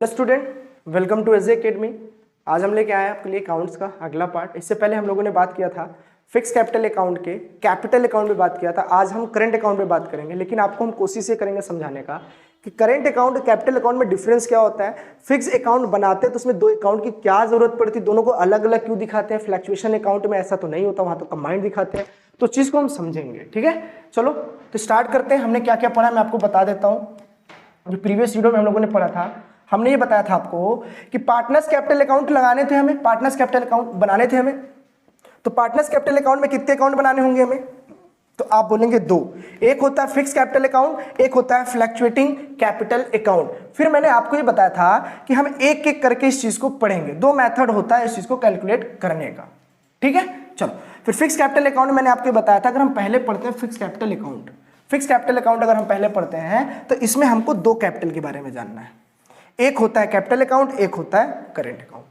Student, welcome to AJ academy. आज हम लेके आए हैं आपके लिए अकाउंट्स का अगला पार्ट। इससे पहले हम लोगों ने बात किया था फिक्स कैपिटल अकाउंट के, कैपिटल अकाउंट में बात किया था। आज हम करंट अकाउंट में बात करेंगे, लेकिन आपको हम कोशिश ये करेंगे समझाने का कि करंट अकाउंट और कैपिटल अकाउंट में डिफरेंस क्या होता है। फिक्स अकाउंट बनाते हैं तो उसमें दो अकाउंट की क्या जरूरत पड़ती है, दोनों को अलग अलग क्यों दिखाते हैं। फ्लक्चुएशन अकाउंट में ऐसा तो नहीं होता, वहां तो कंबाइंड दिखाते हैं। तो चीज को हम समझेंगे, ठीक है। चलो तो स्टार्ट करते हैं। हमने क्या क्या पढ़ा मैं आपको बता देता हूँ। जो प्रीवियस वीडियो में हम लोगों ने पढ़ा था, हमने ये बताया था आपको कि पार्टनर्स कैपिटल अकाउंट लगाने थे हमें, पार्टनर्स कैपिटल अकाउंट बनाने थे हमें। तो पार्टनर्स कैपिटल अकाउंट में कितने अकाउंट बनाने होंगे हमें? तो आप बोलेंगे दो। एक होता है फिक्स कैपिटल अकाउंट, एक होता है फ्लक्चुएटिंग कैपिटल अकाउंट। फिर मैंने आपको ये बताया था कि हम एक एक करके इस चीज को पढ़ेंगे। दो मेथड होता है इस चीज को कैलकुलेट करने का, ठीक है। चलो फिर फिक्स कैपिटल अकाउंट मैंने आपको बताया था, अगर हम पहले पढ़ते हैं fix capital account, fix capital account अगर हम पहले पढ़ते हैं तो इसमें हमको दो कैपिटल के बारे में जानना है। एक होता है कैपिटल अकाउंट, एक होता है करंट अकाउंट।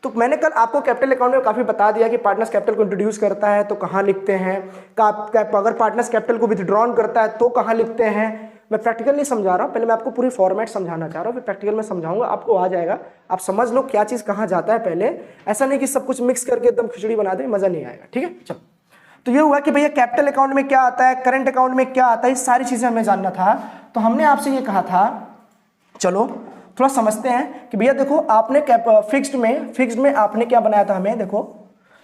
तो मैंने कल आपको कैपिटल अकाउंट में काफी बता दिया कि पार्टनर्स कैपिटल को इंट्रोड्यूस करता है तो कहां लिखते हैं, अगर पार्टनर्स कैपिटल को विथड्रॉन करता है तो कहां लिखते हैं। मैं प्रैक्टिकल नहीं समझा रहा हूं, पहले मैं आपको पूरी फॉर्मेट समझाना चाह रहा हूं, फिर प्रैक्टिकल में समझाऊंगा, आपको आ जाएगा। आप समझ लो क्या चीज कहां जाता है पहले। ऐसा नहीं कि सब कुछ मिक्स करके एकदम खिचड़ी बना दे, मजा नहीं आएगा, ठीक है। चलो तो ये हुआ कि भैया कैपिटल अकाउंट में क्या आता है, करंट अकाउंट में क्या आता है, ये सारी चीजें हमें जानना था। तो हमने आपसे ये कहा था, चलो थोड़ा समझते हैं कि भैया देखो आपने फिक्स्ड में आपने क्या बनाया था हमें। देखो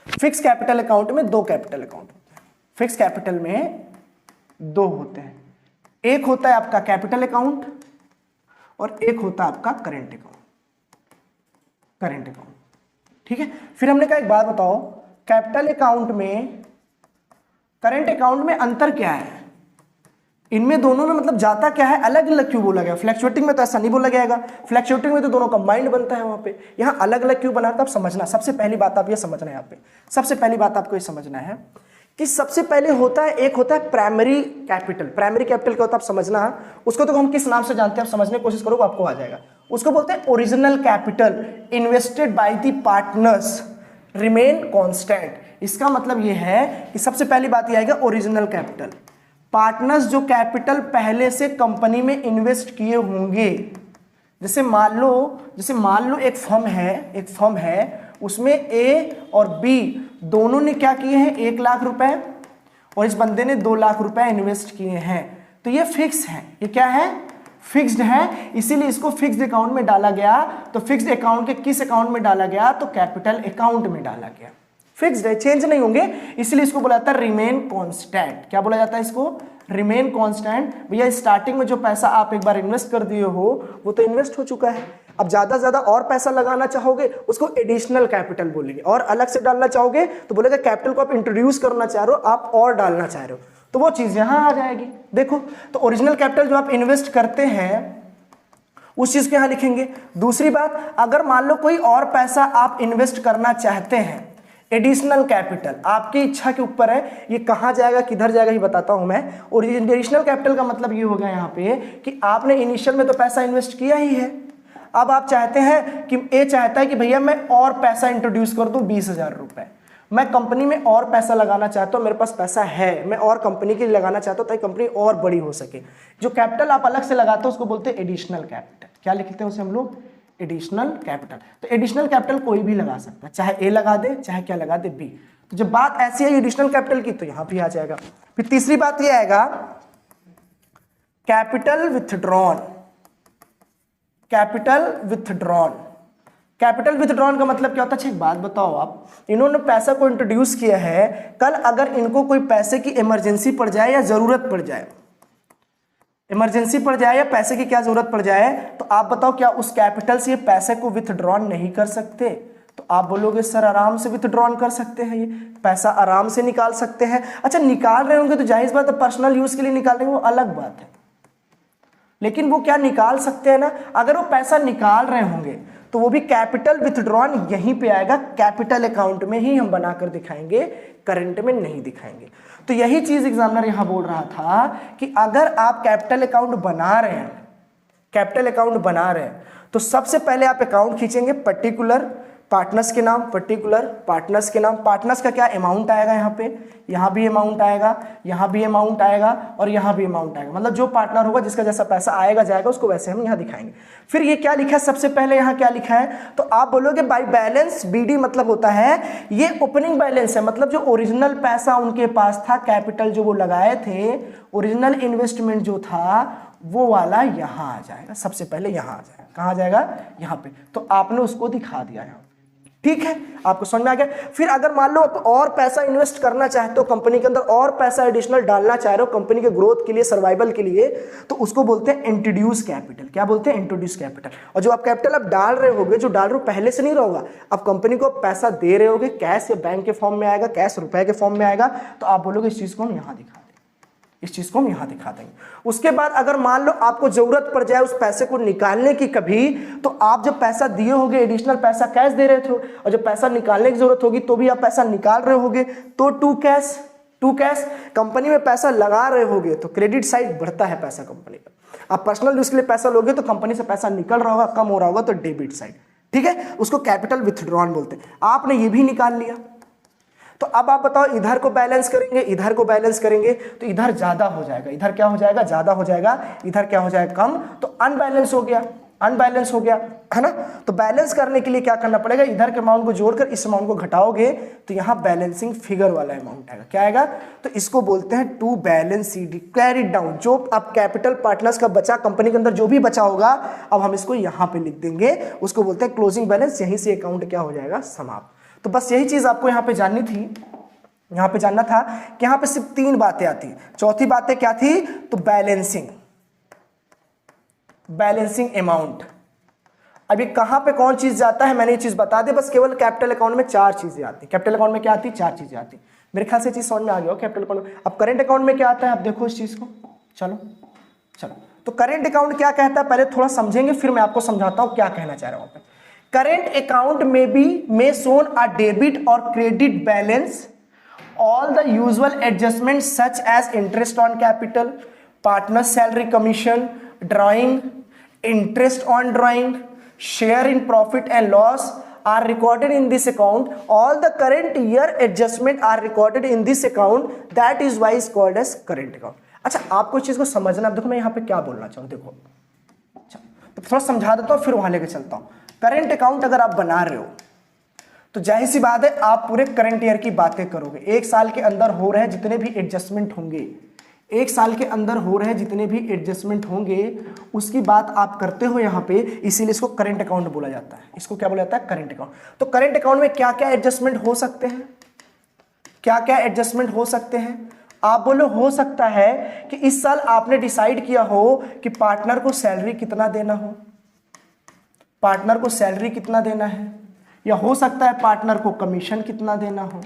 फिक्स कैपिटल अकाउंट में दो कैपिटल अकाउंट होते हैं, फिक्स कैपिटल में दो होते हैं। एक होता है आपका कैपिटल अकाउंट और एक होता है आपका करंट अकाउंट, ठीक है। फिर हमने कहा एक बात बताओ, कैपिटल अकाउंट में करंट अकाउंट में अंतर क्या है, इनमें दोनों में मतलब जाता क्या है, अलग अलग क्यों बोला गया। फ्लक्चुएटिंग में तो ऐसा नहीं बोला जाएगा, फ्लक्चुएटिंग में तो दोनों कंबाइंड बनता है वहां पे, यहाँ अलग अलग क्यों बना था। आप समझना, सबसे पहली बात आप ये समझना है, यहाँ पे सबसे पहली बात आपको ये समझना है कि सबसे पहले होता है, एक होता है प्राइमरी कैपिटल। प्राइमरी कैपिटल क्या होता है आप समझना, उसको तो हम किस नाम से जानते हैं, आप समझने की कोशिश करो आपको आ जाएगा। उसको बोलते हैं original capital invested by the partners remain constant. इसका मतलब ये है कि सबसे पहली बात ये आएगा ओरिजिनल कैपिटल, पार्टनर्स जो कैपिटल पहले से कंपनी में इन्वेस्ट किए होंगे। जैसे मान लो एक फर्म है, उसमें ए और बी दोनों ने क्या किए हैं, 1 लाख रुपए, और इस बंदे ने 2 लाख रुपए इन्वेस्ट किए हैं। तो ये फिक्स है, ये क्या है, फिक्स्ड है, इसीलिए इसको फिक्स्ड अकाउंट में डाला गया। तो फिक्स्ड अकाउंट के किस अकाउंट में डाला गया, तो कैपिटल अकाउंट में डाला गया। फिक्स्ड है, चेंज नहीं होंगे, इसलिए इसको बोला जाता है रिमेन कांस्टेंट। क्या बोला जाता है इसको, रिमेन कांस्टेंट। भैया स्टार्टिंग में जो पैसा आप एक बार इन्वेस्ट कर दिए हो वो तो इन्वेस्ट हो चुका है, अब ज्यादा ज्यादा और पैसा लगाना चाहोगे उसको एडिशनल कैपिटल बोलेंगे, और अलग से डालना चाहोगे तो बोलेगा कैपिटल को आप इंट्रोड्यूस करना चाह रहे हो, आप और डालना चाह रहे हो, तो वो चीज यहां आ जाएगी। देखो तो ओरिजिनल कैपिटल जो आप इन्वेस्ट करते हैं उस चीज को यहां लिखेंगे। दूसरी बात, अगर मान लो कोई और पैसा आप इन्वेस्ट करना चाहते हैं, एडिशनल कैपिटल आपकी इच्छा के ऊपर है, ये कहां जाएगा किधर जाएगा ये बताता हूं मैं। और एडिशनल कैपिटल का मतलब ये हो गया यहाँ पे कि आपने इनिशियल में तो पैसा इन्वेस्ट किया ही है, अब आप चाहते हैं कि ए चाहता है कि भैया मैं और पैसा इंट्रोड्यूस कर दूं 20,000 रुपए, मैं कंपनी में और पैसा लगाना चाहता हूं, मेरे पास पैसा है, मैं और कंपनी के लिए लगाना चाहता हूं ताकि कंपनी और बड़ी हो सके। जो कैपिटल आप अलग से लगाते हो उसको बोलते हैं एडिशनल कैपिटल। क्या लिखते हैं उसे हम लोग, एडिशनल कैपिटल। तो एडिशनल कैपिटल कोई भी लगा सकता है, चाहे ए लगा दे चाहे क्या लगा दे बी। तो जब बात ऐसी है एडिशनल कैपिटल की तो यहां भी आ जाएगा। फिर तीसरी बात ये आएगा कैपिटल विथड्रॉन। कैपिटल विथड्रॉन का मतलब क्या होता है, एक बात बताओ आप, इन्होंने पैसा को इंट्रोड्यूस किया है, कल अगर इनको कोई पैसे की इमरजेंसी पड़ जाए या जरूरत पड़ जाए, इमरजेंसी पड़ जाए या पैसे की क्या जरूरत पड़ जाए, तो आप बताओ क्या उस कैपिटल से ये पैसे को विथड्रॉन नहीं कर सकते। तो आप बोलोगे सर आराम से विथड्रॉन कर सकते हैं, ये पैसा आराम से निकाल सकते हैं। अच्छा निकाल रहे होंगे तो जाहिर बात है पर्सनल यूज के लिए निकाल रहे हैं, वो अलग बात है, लेकिन वो क्या निकाल सकते हैं ना। अगर वो पैसा निकाल रहे होंगे तो वो भी कैपिटल विथड्रॉन यहीं पे आएगा, कैपिटल अकाउंट में ही हम बनाकर दिखाएंगे, करंट में नहीं दिखाएंगे। तो यही चीज एग्जामिनर यहां बोल रहा था कि अगर आप कैपिटल अकाउंट बना रहे हैं तो सबसे पहले आप अकाउंट खींचेंगे पार्टनर्स के नाम, पर्टिकुलर पार्टनर्स के नाम, पार्टनर्स का क्या अमाउंट आएगा यहाँ पे, यहाँ भी अमाउंट आएगा, यहाँ भी अमाउंट आएगा और यहाँ भी अमाउंट आएगा, मतलब जो पार्टनर होगा जिसका जैसा पैसा आएगा जाएगा उसको वैसे हम यहाँ दिखाएंगे। फिर ये क्या लिखा है, सबसे पहले यहाँ क्या लिखा है, तो आप बोलोगे बाई बैलेंस, बीडी मतलब होता है ये ओपनिंग बैलेंस है, मतलब जो ओरिजिनल पैसा उनके पास था, कैपिटल जो वो लगाए थे, ओरिजिनल इन्वेस्टमेंट जो था वो वाला यहाँ आ जाएगा, सबसे पहले यहाँ आ जाएगा, कहाँ आ जाएगा, यहाँ पे, तो आपने उसको दिखा दिया यहाँ। ठीक है, आपको समझ में आ गया। फिर अगर मान लो और पैसा इन्वेस्ट करना चाहते हो कंपनी के अंदर, और पैसा एडिशनल डालना चाह रहे हो कंपनी के ग्रोथ के लिए, सर्वाइवल के लिए, तो उसको बोलते हैं इंट्रोड्यूस कैपिटल। क्या बोलते हैं, इंट्रोड्यूस कैपिटल। और जो आप कैपिटल आप डाल रहे होगे, जो डाल रहे हो पहले से नहीं रहोगा, आप कंपनी को पैसा दे रहे होगे, कैश या बैंक के फॉर्म में आएगा, कैश रुपए के फॉर्म में आएगा, तो आप बोलोगे इस चीज को हम यहाँ दिखा, इस चीज को हम यहां दिखा देंगे। उसके बाद अगर मान लो आपको जरूरत पड़ जाए उस पैसे को निकालने की कभी, तो आप जब पैसा दिए होगे, एडिशनल पैसा कैश दे रहे थे, और जब पैसा निकालने की जरूरत होगी तो भी आप पैसा निकाल रहे होगे, तो to cash, to cash. Company में पैसा लगा रहे होगे तो क्रेडिट साइड बढ़ता है पैसा कंपनी का। आप पर्सनल यूज के लिए पैसा लोगे तो कंपनी से पैसा निकल रहा होगा, कम हो रहा होगा, तो डेबिट साइड। ठीक है, उसको कैपिटल विथड्रॉन बोलते हैं। आपने ये भी निकाल लिया, तो अब आप बताओ इधर को बैलेंस करेंगे, इधर को बैलेंस करेंगे, तो इधर ज्यादा हो जाएगा, इधर क्या हो जाएगा, ज्यादा हो जाएगा, इधर क्या हो जाएगा, कम, तो अनबैलेंस हो गया, अनबैलेंस हो गया, है ना। तो बैलेंस करने के लिए क्या करना पड़ेगा, इधर के अमाउंट को जोड़कर इस अमाउंट को घटाओगे तो यहाँ बैलेंसिंग फिगर वाला अमाउंट आएगा। क्या आएगा, तो इसको बोलते हैं to balance CD, carry down. जो अब कैपिटल पार्टनर्स का बचा, कंपनी के अंदर जो भी बचा होगा, अब हम इसको यहाँ पे लिख देंगे, उसको बोलते हैं क्लोजिंग बैलेंस। यहीं से अकाउंट क्या हो जाएगा, समाप्त। तो बस यही चीज आपको यहाँ पे जाननी थी, यहाँ पे जानना था कि यहाँ पे सिर्फ 3 बातें आती। चौथी बातें क्या थी, तो बैलेंसिंग, बैलेंसिंग अमाउंट। अभी कहाँ पे कौन चीज जाता है मैंने ये चीज बता दी, बस केवल कैपिटल अकाउंट में 4 चीजें आती। कैपिटल अकाउंट में क्या आती, 4 चीजें आती। मेरे ख्याल से चीज समझ में आ गया हो कैपिटल अकाउंट में। अब करेंट अकाउंट में क्या आता है, आप देखो इस चीज को, चलो चलो। तो करेंट अकाउंट क्या कहता है, पहले थोड़ा समझेंगे, फिर मैं आपको समझाता हूँ क्या कहना चाह रहा हूँ। करेंट अकाउंट में be may shown a debit और credit balance, all the usual adjustments such as interest on capital, partner salary commission, drawing, interest on drawing, share in profit and loss are recorded in this account. All the current year adjustment are recorded in this account. That is why is called as current account. अच्छा, आपको इस चीज को समझना, देखो मैं यहाँ पे क्या बोलना चाहूँ, देखो अच्छा तो थोड़ा समझा देता हूँ फिर वहां लेके चलता हूँ। करेंट अकाउंट अगर आप बना रहे हो तो जाहिर सी बात है आप पूरे करंट ईयर की बातें करोगे। 1 साल के अंदर हो रहे जितने भी एडजस्टमेंट होंगे, 1 साल के अंदर हो रहे जितने भी एडजस्टमेंट होंगे उसकी बात आप करते हो यहाँ पे, इसीलिए इसको करंट अकाउंट बोला जाता है। इसको क्या बोला जाता है, करंट अकाउंट। तो करंट अकाउंट में क्या क्या एडजस्टमेंट हो सकते हैं, क्या क्या एडजस्टमेंट हो सकते हैं, आप बोलो हो सकता है कि इस साल आपने डिसाइड किया हो कि पार्टनर को सैलरी कितना देना हो, पार्टनर को सैलरी कितना देना है, या हो सकता है पार्टनर को कमीशन कितना देना हो।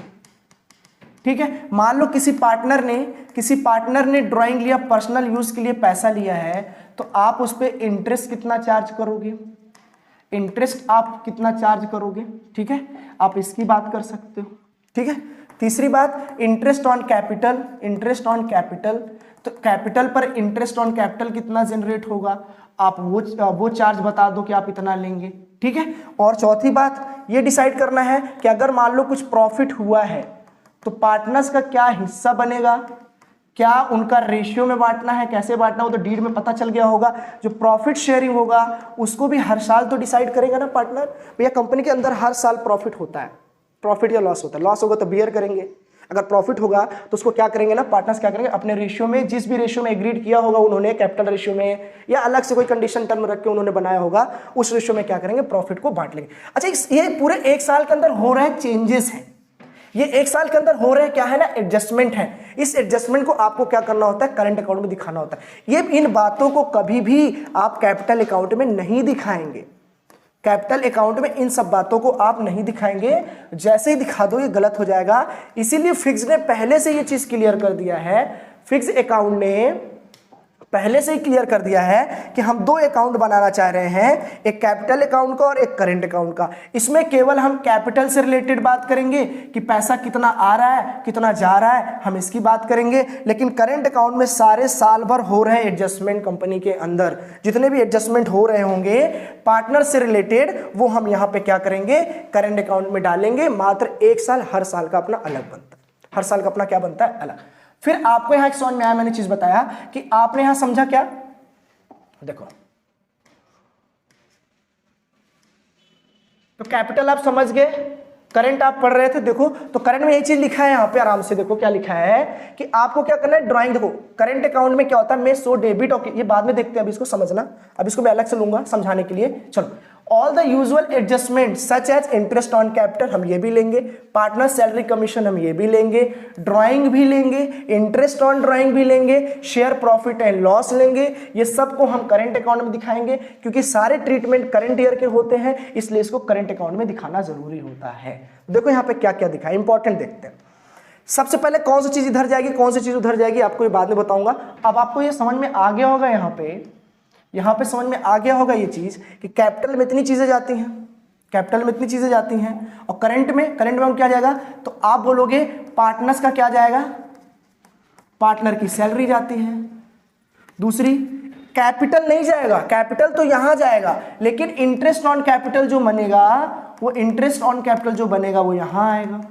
ठीक है, मान लो किसी पार्टनर ने ड्राइंग लिया, पर्सनल यूज के लिए पैसा लिया है, तो आप उस पर इंटरेस्ट कितना चार्ज करोगे, इंटरेस्ट आप कितना चार्ज करोगे। ठीक है, आप इसकी बात कर सकते हो। ठीक है, तीसरी बात interest on capital, interest on capital, तो कैपिटल पर इंटरेस्ट ऑन कैपिटल कितना जनरेट होगा, आप वो चार्ज बता दो कि आप इतना लेंगे। ठीक है, और चौथी बात ये डिसाइड करना है कि अगर मान लो कुछ प्रॉफिट हुआ है तो पार्टनर्स का क्या हिस्सा बनेगा, क्या उनका रेशियो में बांटना है, कैसे बांटना हो, तो डीड में पता चल गया होगा। जो प्रॉफिट शेयरिंग होगा उसको भी हर साल तो डिसाइड करेगा ना पार्टनर। भैया कंपनी के अंदर हर साल प्रॉफिट होता है, प्रॉफिट या लॉस होता है, लॉस होगा तो बियर करेंगे, अगर प्रॉफिट होगा तो उसको क्या करेंगे ना पार्टनर्स क्या करेंगे, अपने रेशियो में, जिस भी रेशियो में एग्रीड किया होगा उन्होंने कैपिटल रेशियो में या अलग से कोई कंडीशन टर्म रख के उन्होंने बनाया होगा, उस रेशियो में क्या करेंगे, प्रॉफिट को बांट लेंगे। अच्छा, ये पूरे 1 साल के अंदर हो रहे चेंजेस हैं, ये 1 साल के अंदर हो रहे क्या है ना, एडजस्टमेंट है। इस एडजस्टमेंट को आपको क्या करना होता है, करंट अकाउंट में दिखाना होता है। ये इन बातों को कभी भी आप कैपिटल अकाउंट में नहीं दिखाएंगे, कैपिटल अकाउंट में इन सब बातों को आप नहीं दिखाएंगे। जैसे ही दिखा दो ये गलत हो जाएगा, इसीलिए फिक्स ने पहले से ये चीज क्लियर कर दिया है। फिक्स अकाउंट ने पहले से ही क्लियर कर दिया है कि हम 2 अकाउंट बनाना चाह रहे हैं, एक कैपिटल अकाउंट का और एक करंट अकाउंट का। इसमें केवल हम कैपिटल से रिलेटेड बात करेंगे कि पैसा कितना आ रहा है कितना जा रहा है, हम इसकी बात करेंगे। लेकिन करंट अकाउंट में सारे साल भर हो रहे एडजस्टमेंट, कंपनी के अंदर जितने भी एडजस्टमेंट हो रहे होंगे पार्टनर से रिलेटेड, वो हम यहाँ पे क्या करेंगे, करंट अकाउंट में डालेंगे। मात्र 1 साल, हर साल का अपना अलग बनता है, हर साल का अपना क्या बनता है, अलग। फिर आपको यहां एक समझ में आया, मैंने चीज बताया कि आपने यहां समझा क्या, देखो तो कैपिटल आप समझ गए, करंट आप पढ़ रहे थे, देखो तो करंट में यही चीज लिखा है यहां पे, आराम से देखो क्या लिखा है कि आपको क्या करना है, ड्राइंग। देखो करंट अकाउंट में क्या होता है, मैं सो डेबिट, ओके ये बाद में देखते हैं, अभी इसको समझना, अब इसको मैं अलग से लूंगा समझाने के लिए। चलो, all the usual adjustment such as interest on capital, हम ये भी लेंगे, पार्टनर सैलरी कमीशन हम ये भी लेंगे, ड्राइंग भी लेंगे, इंटरेस्ट ऑन ड्राइंग भी लेंगे, शेयर प्रॉफिट एंड लॉस लेंगे। ये सबको हम करंट अकाउंट में दिखाएंगे, क्योंकि सारे ट्रीटमेंट करंट ईयर के होते हैं, इसलिए इसको करंट अकाउंट में दिखाना जरूरी होता है। देखो यहाँ पे क्या क्या दिखा है, इंपॉर्टेंट देखते हैं। सबसे पहले कौन सी चीज इधर जाएगी, कौन सी चीज उधर जाएगी, आपको ये बाद में बताऊंगा। अब आपको ये समझ में आ गया होगा, यहाँ पे समझ में आ गया होगा ये चीज कि कैपिटल में इतनी चीजें जाती हैं, कैपिटल में इतनी चीजें जाती हैं, और करंट में क्या जाएगा, तो आप बोलोगे पार्टनर्स का क्या जाएगा, पार्टनर की सैलरी जाती है। दूसरी, कैपिटल नहीं जाएगा, कैपिटल तो यहां जाएगा, लेकिन इंटरेस्ट ऑन कैपिटल जो बनेगा, वो इंटरेस्ट ऑन कैपिटल जो बनेगा वो यहां आएगा।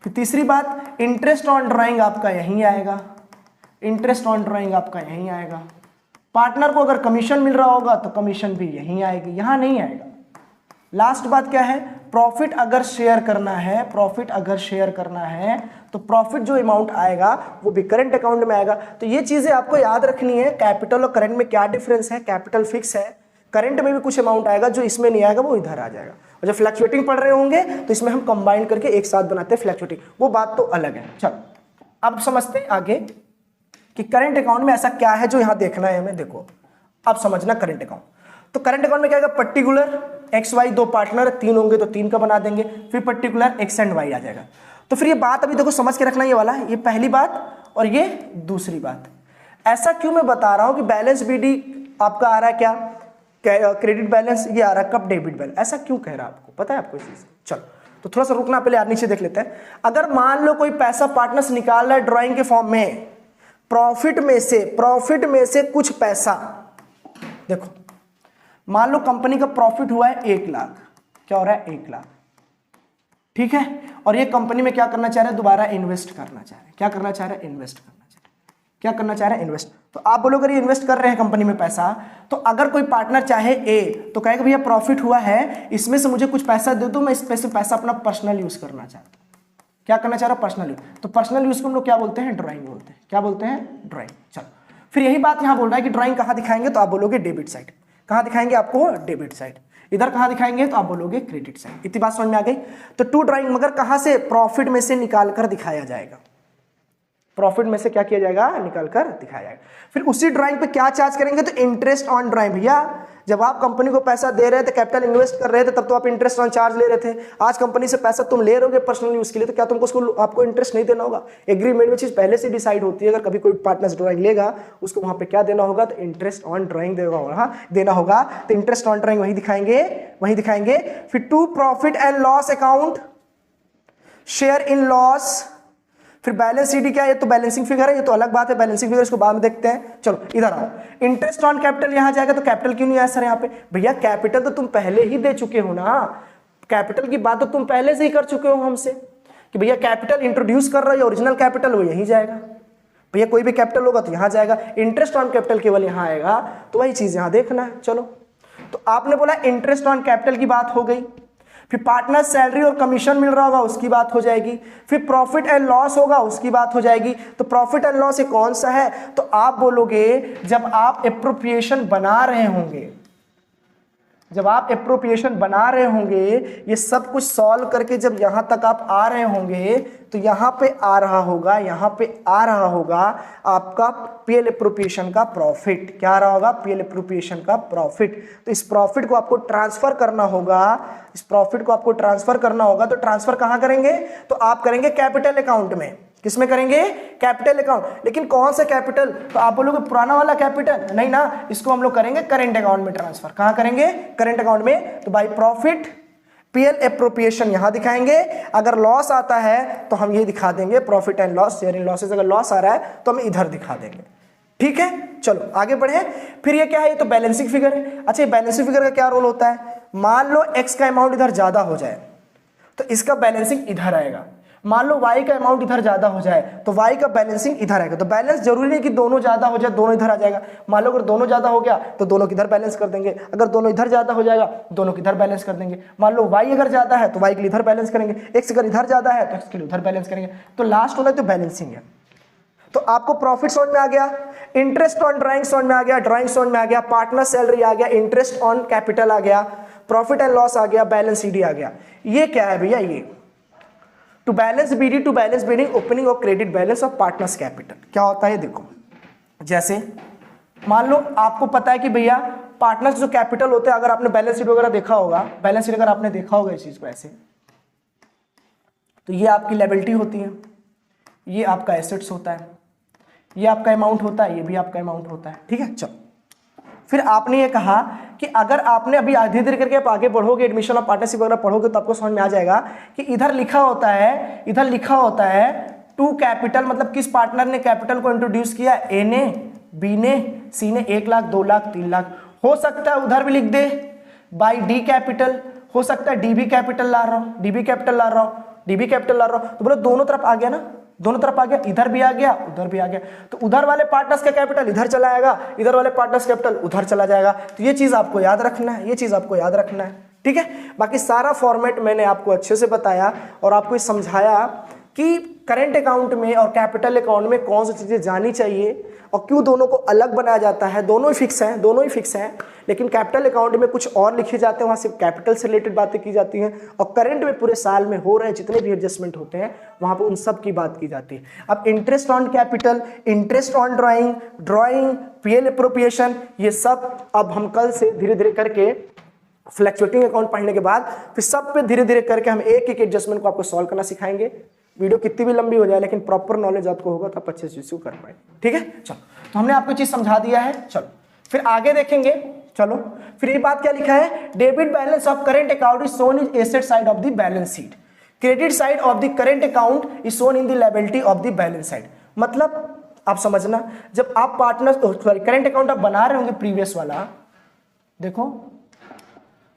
फिर तीसरी बात, इंटरेस्ट ऑन ड्राइंग आपका यहीं आएगा, इंटरेस्ट ऑन ड्राइंग आपका यहीं आएगा। पार्टनर को अगर कमीशन मिल रहा होगा तो कमीशन भी यहीं आएगी, यहां नहीं आएगा। लास्ट बात क्या है, प्रॉफिट अगर शेयर करना है, प्रॉफिट अगर शेयर करना है तो प्रॉफिट जो अमाउंट आएगा वो भी करंट अकाउंट में आएगा। तो ये चीजें आपको याद रखनी है, कैपिटल और करंट में क्या डिफरेंस है। कैपिटल फिक्स है, करंट में भी कुछ अमाउंट आएगा, जो इसमें नहीं आएगा वो इधर आ जाएगा। और जब फ्लक्चुएटिंग पढ़ रहे होंगे तो इसमें हम कंबाइन करके एक साथ बनाते हैं फ्लक्चुएटिंग, वो बात तो अलग है। चलो अब समझते हैं आगे कि करंट अकाउंट में ऐसा क्या है जो यहां देखना है हमें। देखो अब समझना करंट अकाउंट, तो करंट अकाउंट में क्या आएगा, पर्टिकुलर एक्स वाई, 2 पार्टनर 3 होंगे तो 3 का बना देंगे, फिर पर्टिकुलर एक्स एंड वाई आ जाएगा। तो फिर ये बात अभी देखो समझ के रखना, ये वाला ये पहली बात और ये दूसरी बात। ऐसा क्यों मैं बता रहा हूं कि बैलेंस बीडी आपका आ रहा है क्या, क्रेडिट बैलेंस, ये आ रहा है कब, डेबिट बैलेंस, ऐसा क्यों कह रहा है आपको पता है आपको इस चीज। चलो तो थोड़ा सा रुकना, पहले नीचे देख लेते हैं। अगर मान लो कोई पैसा पार्टनर्स निकाल रहा है ड्राइंग के फॉर्म में, प्रॉफिट में से कुछ पैसा, देखो मान लो कंपनी का प्रॉफिट हुआ है 1 लाख, क्या हो रहा है 1 लाख, ठीक है, और ये कंपनी में क्या करना चाह रहा है, दोबारा इन्वेस्ट करना चाह रहे हैं। क्या करना चाह रहे हैं, इन्वेस्ट करना चाह रहे हैं। क्या करना चाह रहे हैं, इन्वेस्ट। तो आप बोलोगे अगर इन्वेस्ट कर रहे हैं कंपनी में पैसा, तो अगर कोई पार्टनर चाहे ए, तो कहेगा भैया प्रॉफिट हुआ है, इसमें से मुझे कुछ पैसा दे दो, मैं इस पैसा अपना पर्सनल यूज करना चाहता हूं। क्या करना चाह रहा है, पर्सनल यूज। तो पर्सनल यूज को हम लोग क्या बोलते हैं, ड्राइंग बोलते हैं। क्या बोलते हैं, ड्राइंग। चलो फिर यही बात यहां बोल रहा है कि ड्राइंग कहां दिखाएंगे, तो आप बोलोगे डेबिट साइड। कहां दिखाएंगे आपको, डेबिट साइड। इधर कहां दिखाएंगे, तो आप बोलोगे क्रेडिट साइड। इतनी बात समझ में आ गई। तो टू ड्राइंग मगर कहां से, प्रॉफिट में से निकाल कर दिखाया जाएगा, प्रॉफिट में से क्या किया जाएगा, निकाल कर दिखाया जाएगा। फिर उसी ड्राइंग पे क्या चार्ज करेंगे, तो इंटरेस्ट ऑन ड्राइंग। भैया जब आप कंपनी को पैसा दे रहे थे, कैपिटल इन्वेस्ट कर रहे थे, तब तो आप इंटरेस्ट ऑन चार्ज ले रहे थे। आज कंपनी से पैसा तुम ले रहोगे पर्सनल यूज के लिए, तो क्या तुमको उसको आपको इंटरेस्ट नहीं देना होगा। एग्रीमेंट में चीज पहले से डिसाइड होती है, अगर कभी कोई पार्टनर ड्राइंग लेगा उसको वहां पे क्या देना होगा, तो इंटरेस्ट ऑन ड्राइंग देना होगा। तो इंटरेस्ट ऑन ड्राइंग वही दिखाएंगे। फिर to profit and loss account, share in loss. फिर बैलेंस शीट क्या है, ये तो बैलेंसिंग फिगर है, ये तो अलग बात है, बैलेंसिंग फिगर इसको बाद में देखते हैं। चलो इधर आओ, इंटरेस्ट ऑन कैपिटल यहां जाएगा, तो कैपिटल क्यों नहीं आया सर यहाँ पे, भैया कैपिटल तो तुम पहले ही दे चुके हो ना, कैपिटल की बात तो तुम पहले से ही कर चुके हो हमसे कि भैया कैपिटल इंट्रोड्यूस कर रहे हो, ओरिजिनल कैपिटल वो यहीं जाएगा। भैया कोई भी कैपिटल होगा तो यहां जाएगा, इंटरेस्ट ऑन कैपिटल केवल यहां आएगा, तो वही चीज यहां देखना है। चलो तो आपने बोला इंटरेस्ट ऑन कैपिटल की बात हो गई, फिर पार्टनर सैलरी और कमीशन मिल रहा होगा उसकी बात हो जाएगी, फिर प्रॉफिट एंड लॉस होगा उसकी बात हो जाएगी। तो प्रॉफिट एंड लॉस ये कौन सा है, तो आप बोलोगे जब आप एप्रोप्रिएशन बना रहे होंगे, जब आप एप्रोप्रिएशन बना रहे होंगे, ये सब कुछ सॉल्व करके जब यहां तक आप आ रहे होंगे, तो यहां पे आ रहा होगा आपका पीएल एप्रोप्रिएशन का प्रॉफिट। क्या आ रहा होगा, पीएल एप्रोप्रिएशन का प्रॉफिट। तो इस प्रॉफिट को आपको ट्रांसफर करना होगा, तो ट्रांसफर कहां करेंगे, तो आप करेंगे कैपिटल अकाउंट में। किसमें करेंगे? Capital account. लेकिन कौन सा कैपिटल? तो आप बोलोगे पुराना वाला कैपिटल, नहीं ना, इसको हम लोग करेंगे करेंट अकाउंट में ट्रांसफर। कहां करेंगे? करेंट अकाउंट में। तो बाय प्रॉफिट पीएल एप्रोप्रिएशन यहां दिखाएंगे, अगर लॉस आता है तो हम ये दिखा देंगे profit and loss, share in losses. अगर लॉस आ रहा है तो हम इधर दिखा देंगे। ठीक है, चलो आगे बढ़े। फिर ये क्या है? ये तो बैलेंसिंग फिगर है। अच्छा, ये बैलेंसिंग फिगर का क्या रोल होता है? मान लो एक्स का अमाउंट इधर ज्यादा हो जाए तो इसका बैलेंसिंग इधर आएगा। मान लो y का अमाउंट इधर ज्यादा हो जाए तो y का बैलेंसिंग इधर आएगा। तो बैलेंस जरूरी नहीं कि दोनों ज्यादा हो जाए दोनों इधर आ जाएगा। मान लो अगर दोनों ज्यादा हो गया तो दोनों किधर बैलेंस कर देंगे, अगर दोनों इधर ज्यादा हो जाएगा दोनों किधर बैलेंस कर देंगे। मान लो y अगर ज्यादा है तो y के लिए इधर बैलेंस करेंगे, x अगर इधर ज्यादा है तो x के लिए उधर बैलेंस करेंगे। तो लास्ट वाला तो बैलेंसिंग है। तो आपको प्रॉफिट समझ में आ गया, इंटरेस्ट ऑन ड्राइंग समझ में आ गया, ड्राइंग समझ में आ गया, पार्टनर सैलरी आ गया, इंटरेस्ट ऑन कैपिटल आ गया, प्रॉफिट एंड लॉस आ गया, बैलेंस शीट आ गया। ये क्या है भैया? ये to balance BD, to balance bidding, opening of credit balance of partners capital. क्या होता है देखो, जैसे मान लो आपको पता है कि भैया पार्टनर्स जो कैपिटल होते हैं, अगर आपने बैलेंस शीट वगैरह देखा होगा, बैलेंस शीट अगर आपने देखा होगा इस चीज को ऐसे, तो ये आपकी लायबिलिटी होती है, ये आपका एसेट्स होता है, ये आपका अमाउंट होता है, ये भी आपका अमाउंट होता है। ठीक है, चलो फिर आपने ये कहा कि अगर आपने अभी धीरे धीरे करके आप आगे बढ़ोगे, एडमिशन ऑफ पार्टनरशिप वगैरह पढ़ोगे तो आपको समझ में आ जाएगा कि इधर लिखा होता है, इधर लिखा होता है टू कैपिटल, मतलब किस पार्टनर ने कैपिटल को इंट्रोड्यूस किया? ए ने, बी ने, सी ने 1 लाख, 2 लाख, 3 लाख। हो सकता है उधर भी लिख दे बाई डी कैपिटल, हो सकता है डी भी कैपिटल ला रहा हूं, डी भी कैपिटल ला रहा हूं, डी भी कैपिटल ला रहा हूं। तो बोलो दोनों तरफ आ गया ना, दोनों तरफ आ गया, इधर भी आ गया उधर भी आ गया। तो उधर वाले पार्टनर्स का कैपिटल इधर चला आएगा, इधर वाले पार्टनर्स कैपिटल उधर चला जाएगा। तो ये चीज आपको याद रखना है, ये चीज आपको याद रखना है। ठीक है, बाकी सारा फॉर्मेट मैंने आपको अच्छे से बताया और आपको समझाया कि करंट अकाउंट में और कैपिटल अकाउंट में कौन सी चीजें जानी चाहिए और क्यों दोनों को अलग बनाया जाता है। दोनों ही फिक्स हैं, दोनों ही फिक्स हैं, लेकिन कैपिटल अकाउंट में कुछ और लिखे जाते हैं, वहां सिर्फ कैपिटल से रिलेटेड बातें की जाती हैं, और करंट में पूरे साल में हो रहे जितने भी एडजस्टमेंट होते हैं वहां पर उन सब की बात की जाती है। अब interest on capital, interest on drawing, drawing, PL appropriation, ये सब अब हम कल से धीरे धीरे करके फ्लक्चुएटिंग अकाउंट पढ़ने के बाद फिर सब पे धीरे धीरे करके हम एक एक एडजस्टमेंट को आपको सॉल्व करना सिखाएंगे। वीडियो कितनी भी लंबी हो जाए लेकिन प्रॉपर नॉलेज आपको होगा तो आप अच्छे से इसको कर पाए। ठीक है, चलो तो हमने आपको चीज समझा दिया है। चलो फिर आगे देखेंगे। चलो फिर ये बात क्या लिखा है? Debit balance of current account is shown in asset side of the balance sheet, credit side of the current account is shown in the liability of the balance side. मतलब आप समझना, जब आप पार्टनर सॉरी करंट अकाउंट आप बना रहे होंगे, previous वाला देखो,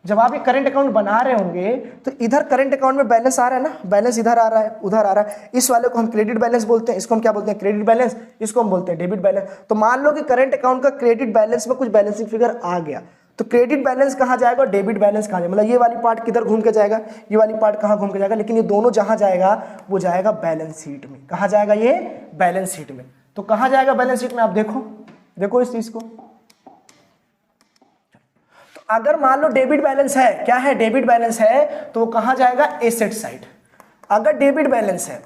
जब आप एक करंट अकाउंट बना रहे होंगे तो इधर करंट अकाउंट में बैलेंस आ रहा है ना, बैलेंस इधर आ रहा है उधर आ रहा है, इस वाले को हम क्रेडिट बैलेंस बोलते हैं, इसको हम क्या बोलते हैं? क्रेडिट बैलेंस, इसको हम बोलते हैं डेबिट बैलेंस। तो मान लो कि करंट अकाउंट का क्रेडिट बैलेंस में कुछ बैलेंसिंग फिगर आ गया, तो क्रेडिट बैलेंस कहाँ जाएगा और डेबिट बैलेंस कहाँ जाएगा? मतलब ये वाली पार्ट किधर घूम के जाएगा, ये वाली पार्ट कहाँ घूम के जाएगा, लेकिन ये दोनों जहां जाएगा वो जाएगा बैलेंस शीट में। कहाँ जाएगा? ये बैलेंस शीट में। तो कहाँ जाएगा बैलेंस शीट में? आप देखो, देखो इस चीज को। अगर मान लो डेबिट बैलेंस है, क्या है? डेबिट बैलेंस है, तो वो कहां जाएगा? Asset side. अगर डेबिट बैलेंस है,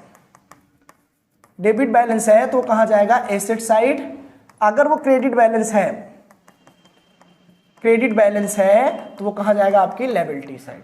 डेबिट बैलेंस है तो वो कहां जाएगा? Asset side. अगर वो क्रेडिट बैलेंस है, क्रेडिट बैलेंस है तो वो कहां जाएगा? आपकी लायबिलिटी साइड,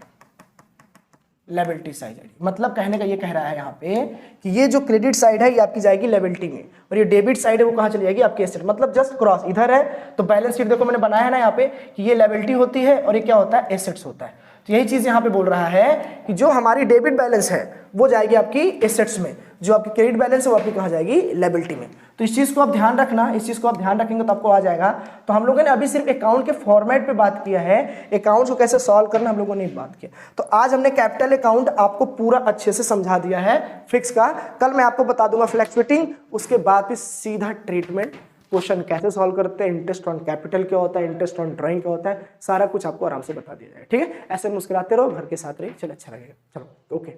लायबिलिटी साइड। मतलब कहने का ये कह रहा है यहाँ पे कि ये जो क्रेडिट साइड है ये आपकी जाएगी लायबिलिटी में, और ये डेबिट साइड है वो कहाँ चली जाएगी? आपकी एसेट। मतलब जस्ट क्रॉस इधर है तो बैलेंस शीट देखो मैंने बनाया है ना यहाँ पे कि ये लायबिलिटी होती है और ये क्या होता है? एसेट्स होता है। तो यही चीज यहाँ पे बोल रहा है कि जो हमारी डेबिट बैलेंस है वो जाएगी आपकी एसेट्स में, जो आपकी क्रेडिट बैलेंस है वो आपकी कहाँ जाएगी? लायबिलिटी में। तो इस चीज को आप ध्यान रखना, इस चीज को आप ध्यान रखेंगे तो आपको आ जाएगा। तो हम लोगों ने अभी सिर्फ अकाउंट के फॉर्मेट पे बात किया है, अकाउंट को कैसे सॉल्व करना हम लोगों ने बात किया। तो आज हमने कैपिटल अकाउंट आपको पूरा अच्छे से समझा दिया है फिक्स का। कल मैं आपको बता दूंगा फ्लक्चुएटिंग, उसके बाद फिर सीधा ट्रीटमेंट, क्वेश्चन कैसे सॉल्व करते हैं, इंटरेस्ट ऑन कैपिटल क्या होता है, इंटरेस्ट ऑन ड्राइंग क्या होता है, सारा कुछ आपको आराम से बता दिया जाएगा। ठीक है, ऐसे मुस्कुराते रहो, घर के साथ रहिए, चलो अच्छा लगेगा। चलो ओके।